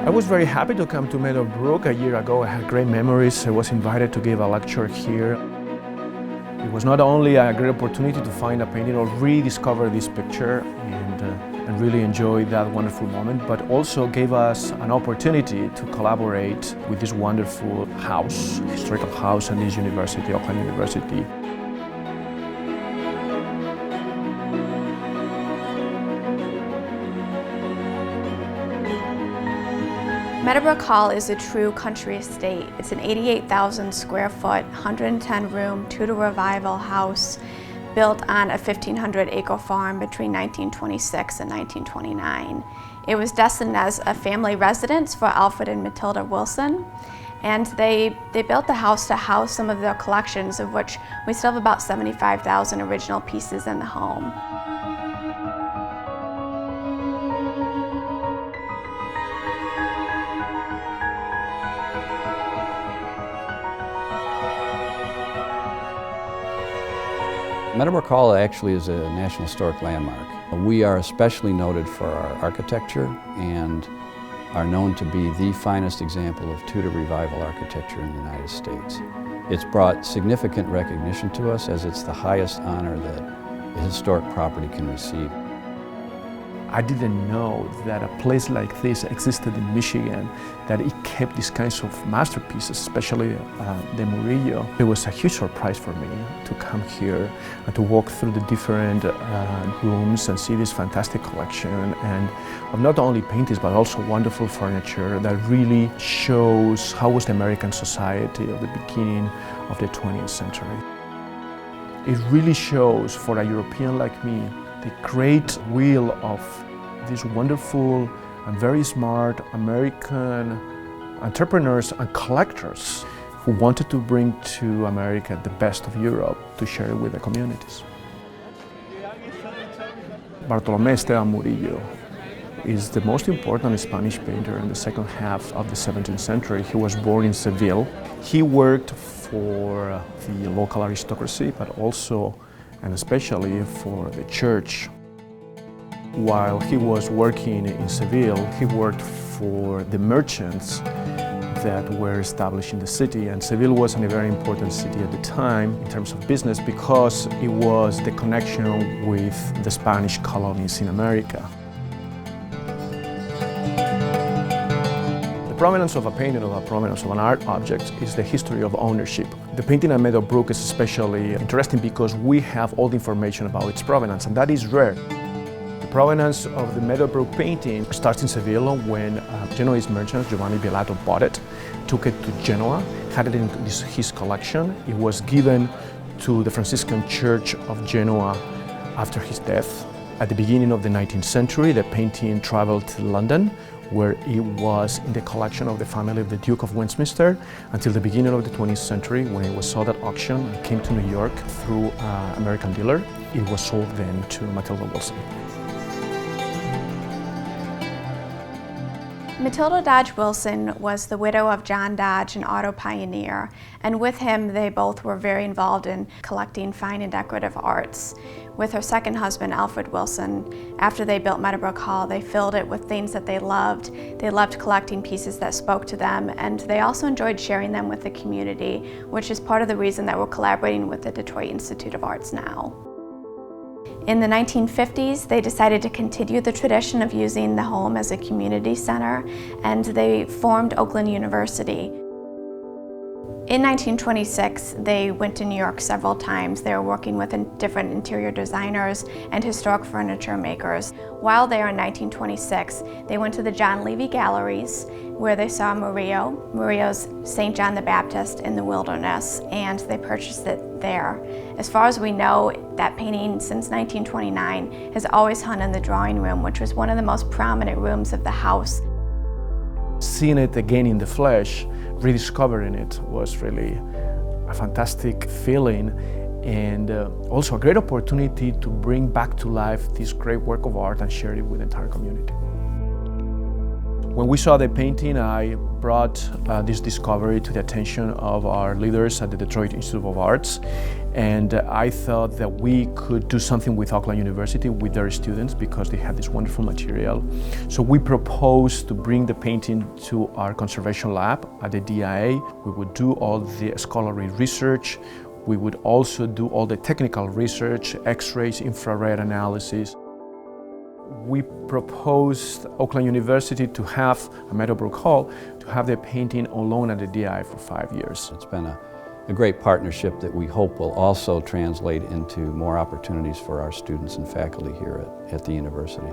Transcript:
I was very happy to come to Meadow Brook. A year ago I had great memories. I was invited to give a lecture here. It was not only a great opportunity to find a painting or rediscover this picture and really enjoy that wonderful moment, but also gave us an opportunity to collaborate with this wonderful house, historical house, and this university, Oakland University. Meadow Brook Hall is a true country estate. It's an 88,000 square foot, 110 room, Tudor Revival house built on a 1,500 acre farm between 1926 and 1929. It was destined as a family residence for Alfred and Matilda Wilson, and they built the house to house some of their collections, of which we still have about 75,000 original pieces in the home. Meadow Brook Hall actually is a National Historic Landmark. We are especially noted for our architecture and are known to be the finest example of Tudor Revival architecture in the United States. It's brought significant recognition to us as it's the highest honor that a historic property can receive. I didn't know that a place like this existed in Michigan, that it kept these kinds of masterpieces, especially the Murillo. It was a huge surprise for me to come here and to walk through the different rooms and see this fantastic collection, and of not only paintings but also wonderful furniture that really shows how was the American society of the beginning of the 20th century. It really shows, for a European like me, the great will of these wonderful and very smart American entrepreneurs and collectors who wanted to bring to America the best of Europe to share it with the communities. Bartolomé Esteban Murillo is the most important Spanish painter in the second half of the 17th century. He was born in Seville. He worked for the local aristocracy, but also and especially for the church. While he was working in Seville, he worked for the merchants that were established in the city, and Seville was a very important city at the time in terms of business because it was the connection with the Spanish colonies in America. The provenance of a painting or the provenance of an art object is the history of ownership. The painting at Meadow Brook is especially interesting because we have all the information about its provenance, and that is rare. The provenance of the Meadow Brook painting starts in Seville when Genoese merchant Giovanni Bielato bought it, took it to Genoa, had it in his collection. It was given to the Franciscan Church of Genoa after his death. At the beginning of the 19th century, the painting traveled to London, where it was in the collection of the family of the Duke of Westminster until the beginning of the 20th century, when it was sold at auction and came to New York through an American dealer. It was sold then to Matilda Wilson. Matilda Dodge Wilson was the widow of John Dodge, an auto pioneer, and with him they both were very involved in collecting fine and decorative arts. With her second husband, Alfred Wilson, after they built Meadow Brook Hall, they filled it with things that they loved. They loved collecting pieces that spoke to them, and they also enjoyed sharing them with the community, which is part of the reason that we're collaborating with the Detroit Institute of Arts now. In the 1950s, they decided to continue the tradition of using the home as a community center, and they formed Oakland University. In 1926, they went to New York several times. They were working with different interior designers and historic furniture makers. While there in 1926, they went to the John Levy Galleries, where they saw Murillo's St. John the Baptist in the Wilderness, and they purchased it there. As far as we know, that painting since 1929 has always hung in the drawing room, which was one of the most prominent rooms of the house. Seeing it again in the flesh, rediscovering it was really a fantastic feeling, and also a great opportunity to bring back to life this great work of art and share it with the entire community. When we saw the painting, I brought this discovery to the attention of our leaders at the Detroit Institute of Arts, and I thought that we could do something with Oakland University, with their students, because they had this wonderful material. So we proposed to bring the painting to our conservation lab at the DIA. We would do all the scholarly research. We would also do all the technical research, X-rays, infrared analysis. We proposed Oakland University to have a Meadow Brook Hall, to have the painting on loan at the DI for 5 years. It's been a great partnership that we hope will also translate into more opportunities for our students and faculty here at the university.